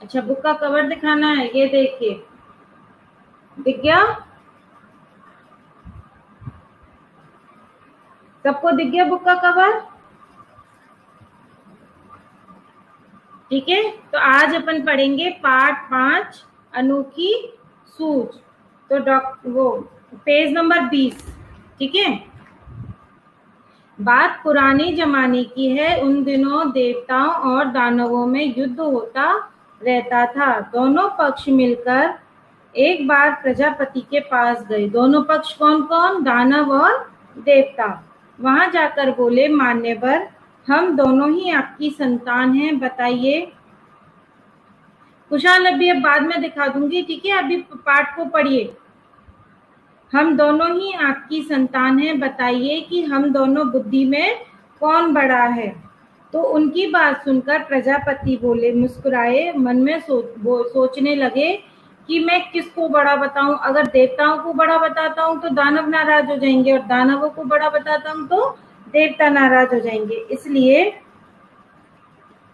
अच्छा, बुक का कवर दिखाना है, ये देखिए, दिख गया? सबको दिख गया बुक का कवर? ठीक है, तो आज अपन पढ़ेंगे पार्ट 5 अनोखी सूझ। तो वो पेज नंबर 20। ठीक है, बात पुराने जमाने की है। उन दिनों देवताओं और दानवों में युद्ध होता रहता था। दोनों पक्ष मिलकर एक बार प्रजापति के पास गए। दोनों पक्ष कौन कौन? दानव और देवता। वहां जाकर बोले, मान्यवर, हम दोनों ही आपकी संतान हैं, बताइए। खुशहाल अभी अब बाद में दिखा दूंगी, ठीक है, अभी पाठ को पढ़िए। हम दोनों ही आपकी संतान हैं, बताइए कि हम दोनों बुद्धि में कौन बड़ा है। तो उनकी बात सुनकर प्रजापति बोले, मुस्कुराए, मन में सोचने लगे कि मैं किसको बड़ा बताऊं। अगर देवताओं को बड़ा बताता हूं तो दानव नाराज हो जाएंगे, और दानवों को बड़ा बताता हूं तो देवता नाराज हो जाएंगे। इसलिए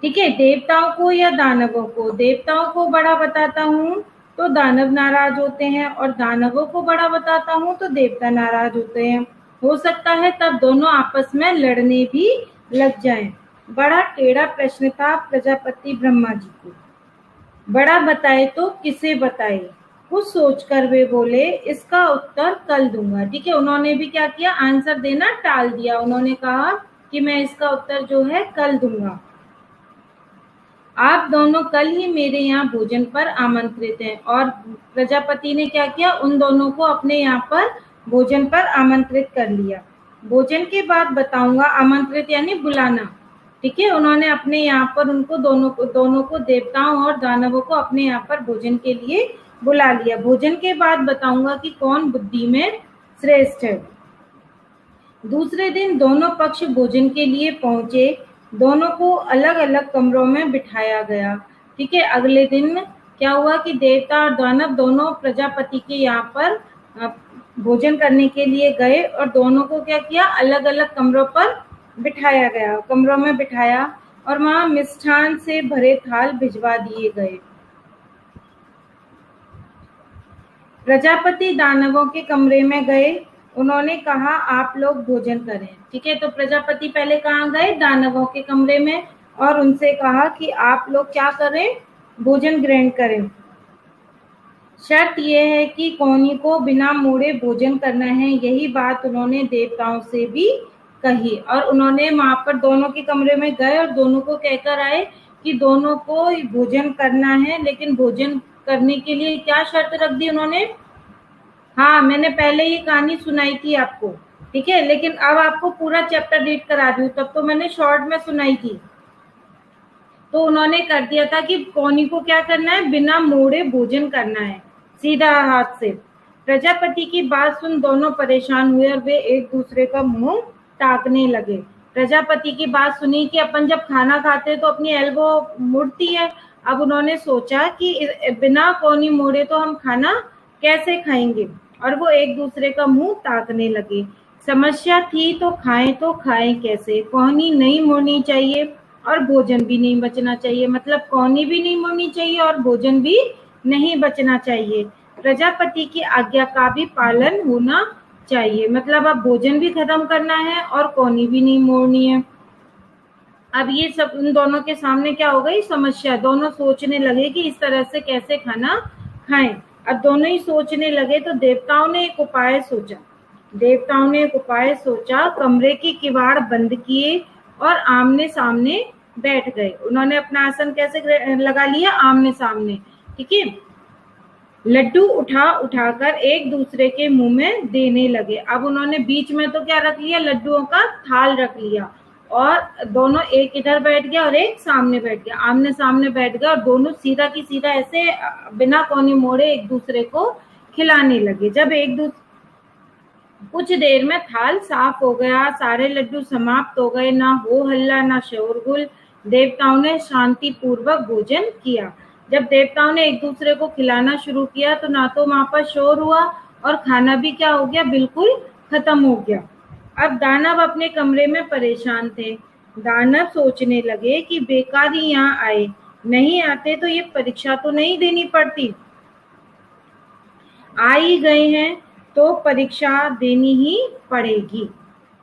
ठीक है, देवताओं को या दानवों को? देवताओं को बड़ा बताता हूँ तो दानव नाराज होते हैं, और दानवों को बड़ा बताता हूँ तो देवता नाराज होते हैं। हो सकता है तब दोनों आपस में लड़ने भी लग जाएं। बड़ा टेढ़ा प्रश्न था प्रजापति ब्रह्मा जी को। बड़ा बताए तो किसे बताए? कुछ सोचकर वे बोले, इसका उत्तर कल दूंगा। ठीक है, उन्होंने भी क्या किया? आंसर देना टाल दिया। उन्होंने कहा कि मैं इसका उत्तर जो है कल दूंगा। आप दोनों कल ही मेरे यहाँ भोजन पर आमंत्रित हैं। और प्रजापति ने क्या किया? उन दोनों को अपने यहाँ पर भोजन पर आमंत्रित कर लिया। भोजन के बाद बताऊंगा। आमंत्रित यानी बुलाना। ठीक है, उन्होंने अपने यहाँ पर उनको दोनों को देवताओं और दानवों को अपने यहाँ पर भोजन के लिए बुला लिया। भोजन के बाद बताऊंगा कि कौन बुद्धि में श्रेष्ठ है। दूसरे दिन दोनों पक्ष भोजन के लिए पहुंचे। दोनों को अलग अलग कमरों में बिठाया गया। ठीक है, अगले दिन क्या हुआ कि देवता और दानव दोनों प्रजापति के यहाँ पर भोजन करने के लिए गए, और दोनों को क्या किया? अलग अलग कमरों पर बिठाया गया, कमरों में बिठाया, और वहां मिष्ठान से भरे थाल भिजवा दिए गए। प्रजापति दानवों के कमरे में गए। उन्होंने कहा, आप लोग भोजन करें। ठीक है, तो प्रजापति पहले कहाँ गए? दानवों के कमरे में, और उनसे कहा कि आप लोग क्या करें? भोजन ग्रहण करें। शर्त यह है कि कौनी को बिना मोड़े भोजन करना है। यही बात उन्होंने देवताओं से भी कही। और उन्होंने वहां पर दोनों के कमरे में गए और दोनों को कहकर आए कि दोनों को भोजन करना है, लेकिन भोजन करने के लिए क्या शर्त रख दी उन्होंने? हाँ, मैंने पहले ये कहानी सुनाई थी आपको। ठीक है, लेकिन अब आपको पूरा चैप्टर रीड करा दूं, तब तो मैंने शॉर्ट में सुनाई थी। तो उन्होंने कर दिया था कि कौनी को क्या करना है? बिना मोड़े भोजन करना है, सीधा हाथ से। प्रजापति की बात सुन दोनों परेशान हुए और वे एक दूसरे का मुंह ताकने लगे। प्रजापति की बात सुनी कि अपन जब खाना खाते हैं तो अपनी एल्बो मुड़ती है। अब उन्होंने सोचा कि बिना कौनी मोड़े तो हम खाना कैसे खाएंगे, और वो एक दूसरे का मुंह ताकने लगे। समस्या थी तो खाएं कैसे? कौनी नहीं मोड़नी चाहिए और भोजन भी नहीं बचना चाहिए। मतलब कौनी भी नहीं मोड़नी चाहिए और भोजन भी नहीं बचना चाहिए। प्रजापति की आज्ञा का भी पालन होना चाहिए। मतलब अब भोजन भी खत्म करना है और कौनी भी नहीं मोड़नी है। अब ये सब उन दोनों के सामने क्या हो गई? समस्या। दोनों सोचने लगे कि इस तरह से कैसे खाना खाएं। अब दोनों ही सोचने लगे तो देवताओं ने एक उपाय सोचा। कमरे के किवाड़ बंद किए और आमने सामने बैठ गए। उन्होंने अपना आसन कैसे लगा लिया? आमने सामने। ठीक है, लड्डू उठाकर एक दूसरे के मुंह में देने लगे। अब उन्होंने बीच में तो क्या रख लिया? लड्डुओं का थाल रख लिया, और दोनों एक इधर बैठ गया और एक सामने बैठ गया। आमने सामने बैठ गया और दोनों सीधा की सीधा ऐसे बिना कोनी मोड़े एक दूसरे को खिलाने लगे। जब कुछ देर में थाल साफ हो गया, सारे लड्डू समाप्त हो गए, ना हो हल्ला ना शोरगुल। देवताओं ने शांति पूर्वक भोजन किया। जब देवताओं ने एक दूसरे को खिलाना शुरू किया तो ना तो वहां पर शोर हुआ और खाना भी क्या हो गया? बिल्कुल खत्म हो गया। अब दानव अपने कमरे में परेशान थे। दानव सोचने लगे कि बेकार ही यहाँ आए, नहीं आते तो ये परीक्षा तो नहीं देनी पड़ती, आ ही गए हैं तो परीक्षा देनी ही पड़ेगी।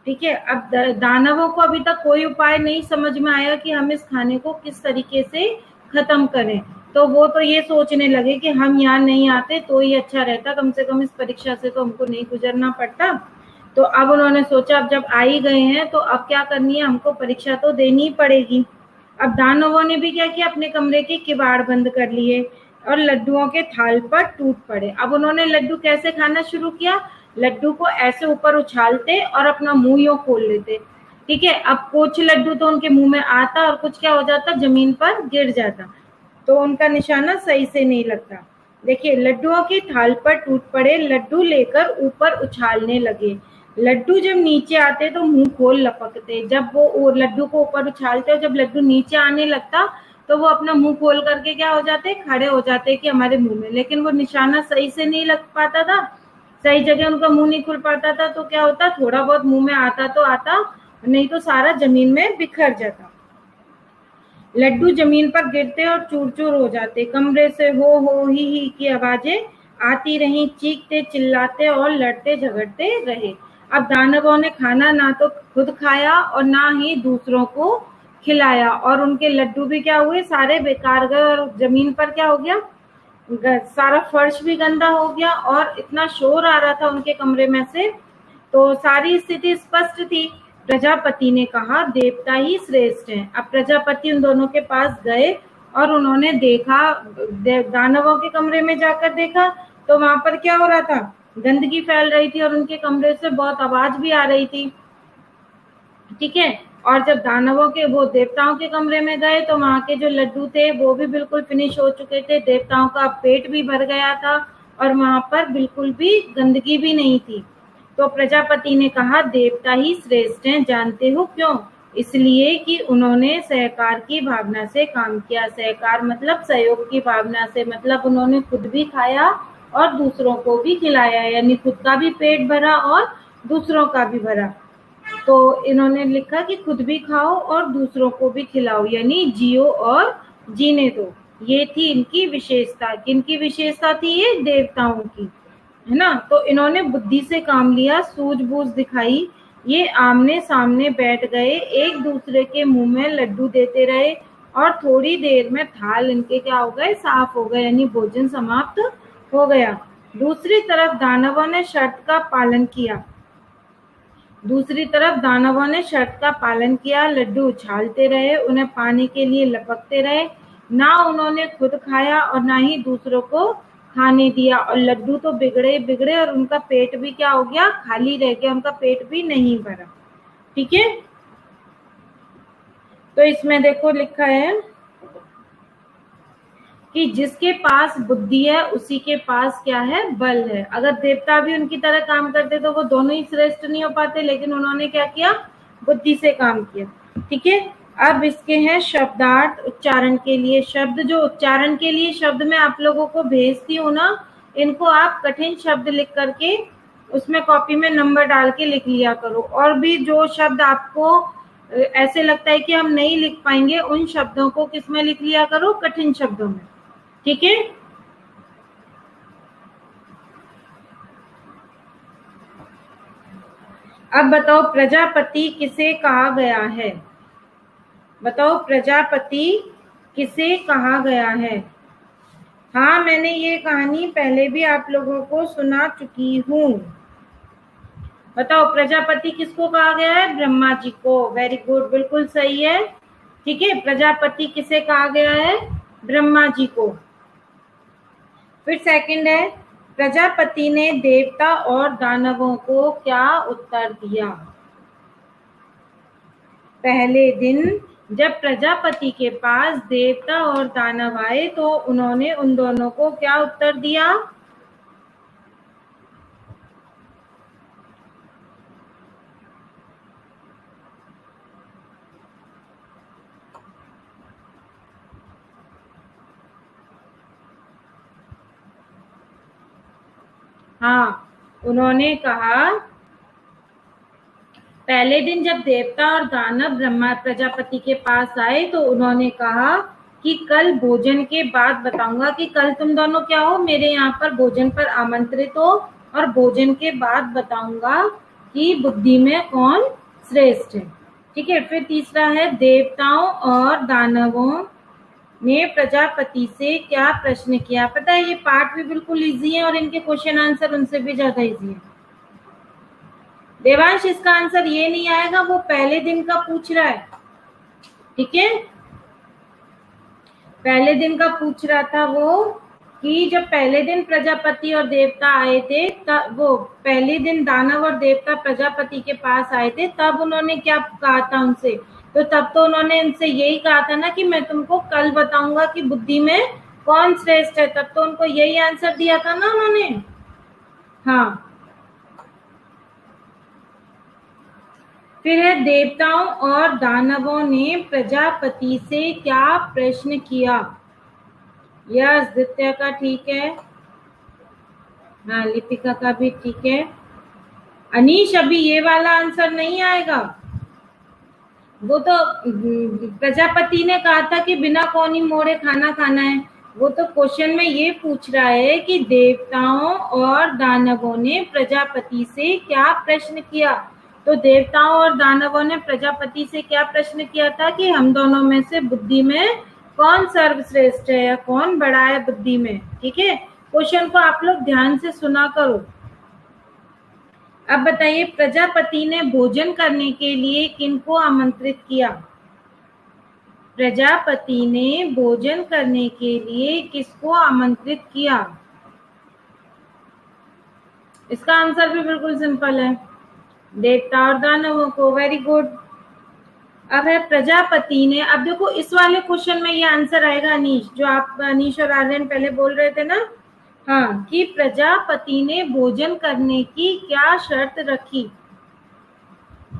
ठीक है, अब दानवों को अभी तक कोई उपाय नहीं समझ में आया कि हम इस खाने को किस तरीके से खत्म करें, तो वो तो ये सोचने लगे कि हम यहाँ नहीं आते तो ही अच्छा रहता, कम से कम इस परीक्षा से तो हमको नहीं गुजरना पड़ता। तो अब उन्होंने सोचा अब जब आ ही गए हैं तो अब क्या करनी है, हमको परीक्षा तो देनी ही पड़ेगी। अब दानवों ने भी क्या किया, अपने कमरे के किवाड़ बंद कर लिए और लड्डुओं के थाल पर टूट पड़े। अब उन्होंने लड्डू कैसे खाना शुरू किया, लड्डू को ऐसे ऊपर उछालते और अपना मुंह यूं खोल लेते। ठीक है, अब कुछ लड्डू तो उनके मुंह में आता और कुछ क्या हो जाता, जमीन पर गिर जाता, तो उनका निशाना सही से नहीं लगता। देखिए, लड्डुओं की थाल पर टूट पड़े, लड्डू लेकर ऊपर उछालने लगे। लड्डू जब नीचे आते तो मुंह खोल लपकते, जब वो लड्डू को ऊपर उछालते और जब लड्डू नीचे आने लगता तो वो अपना मुंह खोल करके क्या हो जाते, खड़े हो जाते कि हमारे मुंह में, लेकिन वो निशाना सही से नहीं लग पाता था, सही जगह उनका मुंह नहीं खुल पाता था, तो क्या होता, थोड़ा बहुत मुंह में आता तो आता, नहीं तो सारा जमीन में बिखर जाता। लड्डू जमीन पर गिरते और चूर चूर हो जाते। कमरे से हो ही की आवाजें आती रहीं, चीखते चिल्लाते और लड़ते झगड़ते रहे। अब दानवों ने खाना ना तो खुद खाया और ना ही दूसरों को खिलाया, और उनके लड्डू भी क्या हुए, सारे बेकार गए, और जमीन पर क्या हो गया, सारा फर्श भी गंदा हो गया और इतना शोर आ रहा था उनके कमरे में से। तो सारी स्थिति स्पष्ट थी। प्रजापति ने कहा, देवता ही श्रेष्ठ हैं। अब प्रजापति उन दोनों के पास गए और उन्होंने देखा, दानवों के कमरे में जाकर देखा तो वहां पर क्या हो रहा था, गंदगी फैल रही थी और उनके कमरे से बहुत आवाज भी आ रही थी। ठीक है, और जब दानवों के, वो देवताओं के कमरे में गए तो वहां के जो लड्डू थे वो भी बिल्कुल फिनिश हो चुके थे, देवताओं का पेट भी भर गया था और वहां पर बिल्कुल भी गंदगी भी नहीं थी। तो प्रजापति ने कहा, देवता ही श्रेष्ठ हैं, जानते हो क्यों? इसलिए कि उन्होंने सहकार की भावना से काम किया। सहकार मतलब सहयोग की भावना से, मतलब उन्होंने खुद भी खाया और दूसरों को भी खिलाया, यानी खुद का भी पेट भरा और दूसरों का भी भरा। तो इन्होंने लिखा कि खुद भी खाओ और दूसरों को भी खिलाओ, यानी जियो और जीने दो। ये थी इनकी विशेषता। किनकी विशेषता थी ये? देवताओं की, है ना। तो इन्होंने बुद्धि से काम लिया, सूझबूझ दिखाई। ये आमने सामने बैठ गए, एक दूसरे के मुंह में लड्डू देते रहे और थोड़ी देर में थाल इनके क्या हो गए, साफ हो गए, यानी भोजन समाप्त हो गया। दूसरी तरफ दानवों ने शर्त का पालन किया। दूसरी तरफ दानवों ने शर्त का पालन किया, लड्डू उछालते रहे, उन्हें पाने के लिए लपकते रहे। ना उन्होंने खुद खाया और ना ही दूसरों को खाने दिया, और लड्डू तो बिगड़े बिगड़े और उनका पेट भी क्या हो गया, खाली रह गया, उनका पेट भी नहीं भरा। ठीक है, तो इसमें देखो लिखा है कि जिसके पास बुद्धि है उसी के पास क्या है, बल है। अगर देवता भी उनकी तरह काम करते तो वो दोनों ही श्रेष्ठ नहीं हो पाते, लेकिन उन्होंने क्या किया, बुद्धि से काम किया। ठीक है, अब इसके हैं शब्दार्थ। उच्चारण के लिए शब्द, जो उच्चारण के लिए शब्द मैं आप लोगों को भेजती हूँ ना, इनको आप कठिन शब्द लिख करके उसमें कॉपी में नंबर डाल के लिख लिया करो। और भी जो शब्द आपको ऐसे लगता है कि हम नहीं लिख पाएंगे, उन शब्दों को किसमें लिख लिया करो, कठिन शब्दों में। ठीक है, अब बताओ प्रजापति किसे कहा गया है? बताओ प्रजापति किसे कहा गया है? हाँ, मैंने ये कहानी पहले भी आप लोगों को सुना चुकी हूँ। बताओ प्रजापति किसको कहा गया है? ब्रह्मा जी को। वेरी गुड, बिल्कुल सही है। ठीक है, प्रजापति किसे कहा गया है? ब्रह्मा जी को। फिर सेकंड है, प्रजापति ने देवता और दानवों को क्या उत्तर दिया? पहले दिन जब प्रजापति के पास देवता और दानव आए तो उन्होंने उन दोनों को क्या उत्तर दिया? हाँ, उन्होंने कहा, पहले दिन जब देवता और दानव ब्रह्मा प्रजापति के पास आए तो उन्होंने कहा कि कल भोजन के बाद बताऊंगा कि कल तुम दोनों क्या हो, मेरे यहाँ पर भोजन पर आमंत्रित हो, और भोजन के बाद बताऊंगा कि बुद्धि में कौन श्रेष्ठ है। ठीक है। फिर तीसरा है, देवताओं और दानवों ने प्रजापति से क्या प्रश्न किया। पता है ये पार्ट भी बिल्कुल इजी है और इनके क्वेश्चन आंसर उनसे भी ज्यादा इजी है। देवांश इसका आंसर ये नहीं आएगा, वो पहले दिन का पूछ रहा है। ठीक है, पहले दिन का पूछ रहा था वो, कि जब पहले दिन प्रजापति और देवता आए थे, तब वो पहले दिन दानव और देवता प्रजापति के पास आए थे, तब उन्होंने क्या कहा था उनसे। तो तब तो उन्होंने इनसे यही कहा था ना कि मैं तुमको कल बताऊंगा कि बुद्धि में कौन श्रेष्ठ है। तब तो उनको यही आंसर दिया था ना उन्होंने। हाँ, फिर है, देवताओं और दानवों ने प्रजापति से क्या प्रश्न किया। यस, दित्य का ठीक है। हाँ, लिपिका का भी ठीक है। अनीश अभी ये वाला आंसर नहीं आएगा। वो तो प्रजापति ने कहा था कि बिना कौनी मोड़े खाना खाना है। वो तो क्वेश्चन में ये पूछ रहा है कि देवताओं और दानवों ने प्रजापति से क्या प्रश्न किया। तो देवताओं और दानवों ने प्रजापति से क्या प्रश्न किया था कि हम दोनों में से बुद्धि में कौन सर्वश्रेष्ठ है या कौन बड़ा है बुद्धि में। ठीक है, क्वेश्चन को आप लोग ध्यान से सुना करो। अब बताइए, प्रजापति ने भोजन करने के लिए किनको आमंत्रित किया। प्रजापति ने भोजन करने के लिए किसको आमंत्रित किया। इसका आंसर भी बिल्कुल सिंपल है, देवता और दानवों को। Very good. अब है, प्रजापति ने, अब देखो इस वाले क्वेश्चन में ये आंसर आएगा अनीश, जो आप अनीश और आर्यन पहले बोल रहे थे ना। हाँ, कि प्रजापति ने भोजन करने की क्या शर्त रखी।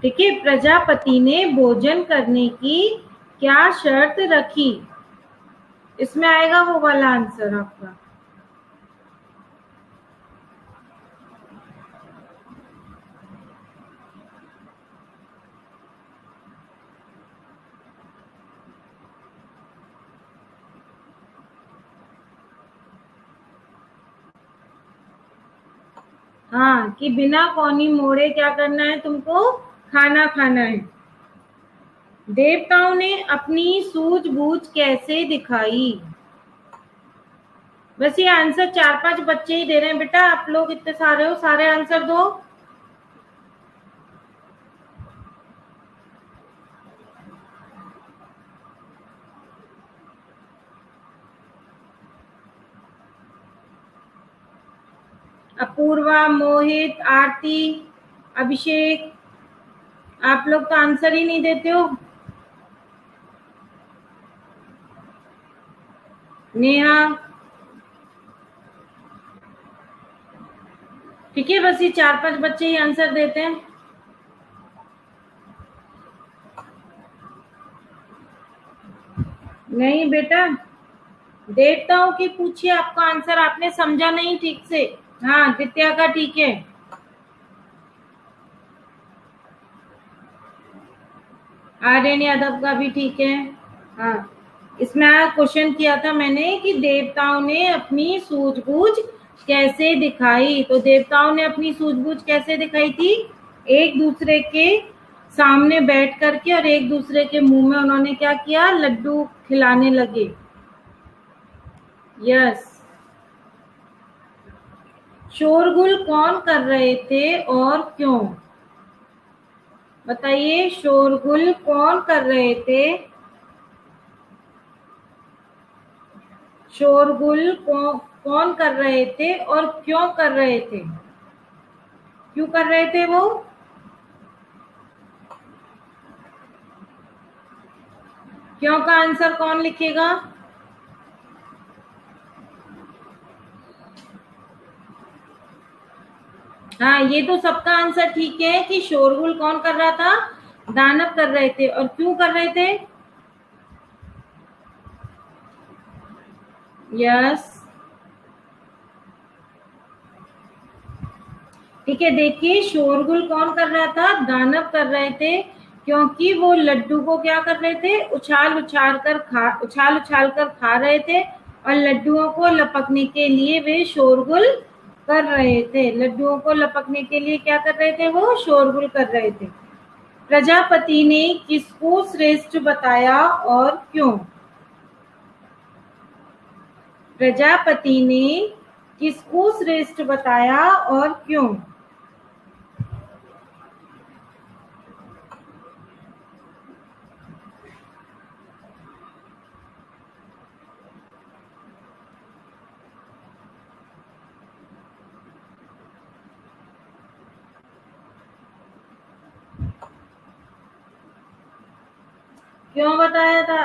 ठीक है, प्रजापति ने भोजन करने की क्या शर्त रखी, इसमें आएगा वो वाला आंसर आपका। हाँ, कि बिना कौनी मोड़े क्या करना है तुमको, खाना खाना है। देवताओं ने अपनी सूझबूझ कैसे दिखाई। बस ये आंसर 4-5 बच्चे ही दे रहे हैं बेटा, आप लोग इतने सारे हो, सारे आंसर दो। अपूर्वा, मोहित, आरती, अभिषेक, आप लोग तो आंसर ही नहीं देते हो। नेहा, ठीक है, बस ये 4-5 बच्चे ही आंसर देते हैं। नहीं बेटा, देवताओं की पूछिए, आपका आंसर आपने समझा नहीं ठीक से। हाँ, दित्या का ठीक है। आर्यन यादव का भी ठीक है। हाँ, इसमें क्वेश्चन किया था मैंने कि देवताओं ने अपनी सूझबूझ कैसे दिखाई। तो देवताओं ने अपनी सूझबूझ कैसे दिखाई थी, एक दूसरे के सामने बैठ करके और एक दूसरे के मुंह में उन्होंने क्या किया, लड्डू खिलाने लगे। यस। शोरगुल कौन कर रहे थे और क्यों। बताइए, शोरगुल कौन कर रहे थे, शोरगुल कौन कर रहे थे और क्यों कर रहे थे। क्यों कर रहे थे वो, क्यों का आंसर कौन लिखेगा। हाँ, ये तो सबका आंसर ठीक है कि शोरगुल कौन कर रहा था, दानव कर रहे थे। और क्यों कर रहे थे। यस, ठीक है। देखिए, शोरगुल कौन कर रहा था, दानव कर रहे थे, क्योंकि वो लड्डू को क्या कर रहे थे, उछाल उछाल कर खा रहे थे और लड्डुओं को लपकने के लिए वे शोरगुल कर रहे थे। लड्डुओं को लपकने के लिए क्या कर रहे थे, वो शोरगुल कर रहे थे। प्रजापति ने किसको श्रेष्ठ बताया और क्यों? प्रजापति ने किसको श्रेष्ठ बताया और क्यों? क्यों बताया था?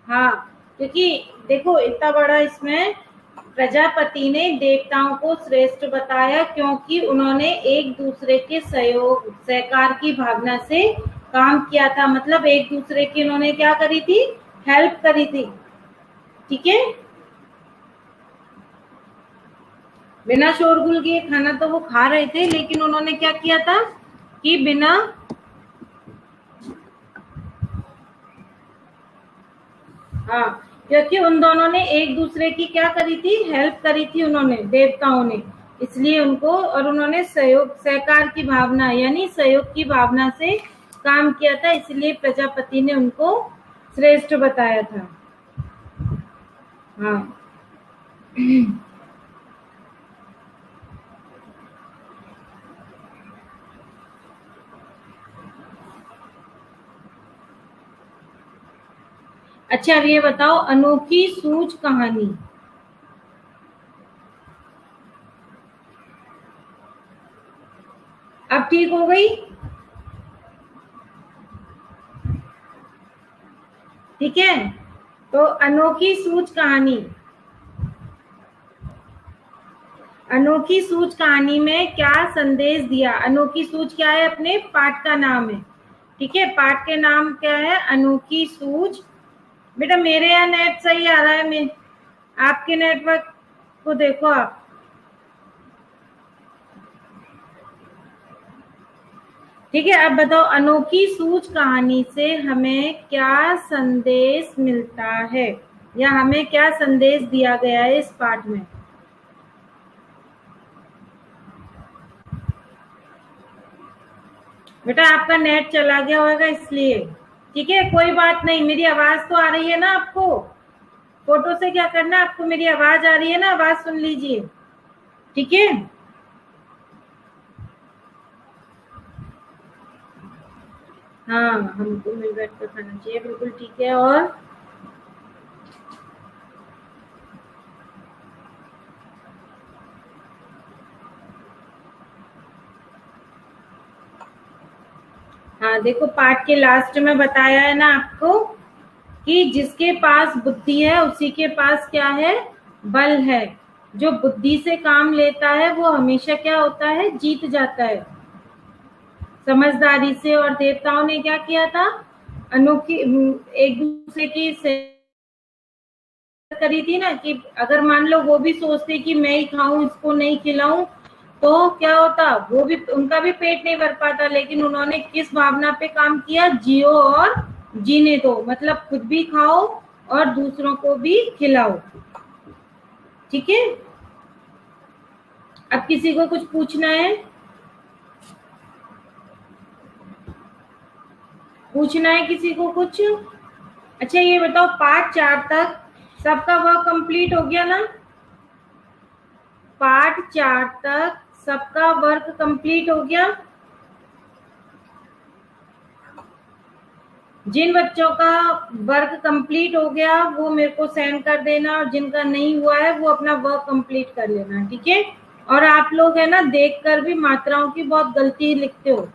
हाँ, क्योंकि देखो इतना बड़ा इसमें प्रजापति ने देवताओं को श्रेष्ठ बताया क्योंकि उन्होंने एक दूसरे के सहयोग सहकार की भावना से काम किया था। मतलब एक दूसरे की उन्होंने क्या करी थी, हेल्प करी थी। ठीक है, बिना शोरगुल किए खाना तो वो खा रहे थे, लेकिन उन्होंने क्या किया था कि बिना हाँ, क्योंकि उन दोनों ने एक दूसरे की क्या करी थी, हेल्प करी थी उन्होंने, देवताओं ने, इसलिए उनको, और उन्होंने सहयोग सहकार की भावना यानी सहयोग की भावना से काम किया था, इसलिए प्रजापति ने उनको श्रेष्ठ बताया था। हाँ अच्छा, अब ये बताओ अनोखी सूझ कहानी। अब ठीक हो गई? ठीक है, तो अनोखी सूझ कहानी, अनोखी सूझ कहानी में क्या संदेश दिया? अनोखी सूझ क्या है, अपने पाठ का नाम है। ठीक है, पाठ के नाम क्या है, अनोखी सूझ। बेटा मेरे यहाँ नेट सही आ रहा है, मैं आपके नेटवर्क को देखो आप। ठीक है, अब बताओ अनोखी सूझ कहानी से हमें क्या संदेश मिलता है, या हमें क्या संदेश दिया गया है इस पाठ में? बेटा आपका नेट चला गया होगा इसलिए। ठीक है, कोई बात नहीं, मेरी आवाज तो आ रही है ना आपको? फोटो से क्या करना, आपको मेरी आवाज आ रही है ना, आवाज सुन लीजिए। ठीक है, हाँ, हमको मिल बैठ कर खाना चाहिए, बिल्कुल ठीक है। और हाँ देखो, पाठ के लास्ट में बताया है ना आपको कि जिसके पास बुद्धि है उसी के पास क्या है, बल है। जो बुद्धि से काम लेता है वो हमेशा क्या होता है, जीत जाता है समझदारी से। और देवताओं ने क्या किया था, अनोखी एक दूसरे की करी थी ना, कि अगर मान लो वो भी सोचते कि मैं ही खाऊं, इसको नहीं खिलाऊं, तो क्या होता, वो भी, उनका भी पेट नहीं भर पाता। लेकिन उन्होंने किस भावना पे काम किया, जियो और जीने दो, मतलब खुद भी खाओ और दूसरों को भी खिलाओ। ठीक है, अब किसी को कुछ पूछना है, पूछना है किसी को कुछ? अच्छा ये बताओ, पार्ट 4 तक सबका वर्क कंप्लीट हो गया ना? पार्ट 4 तक सबका वर्क कंप्लीट हो गया? जिन बच्चों का वर्क कंप्लीट हो गया वो मेरे को सेंड कर देना, और जिनका नहीं हुआ है वो अपना वर्क कंप्लीट कर लेना। ठीक है, और आप लोग है ना देखकर भी मात्राओं की बहुत गलती लिखते हो।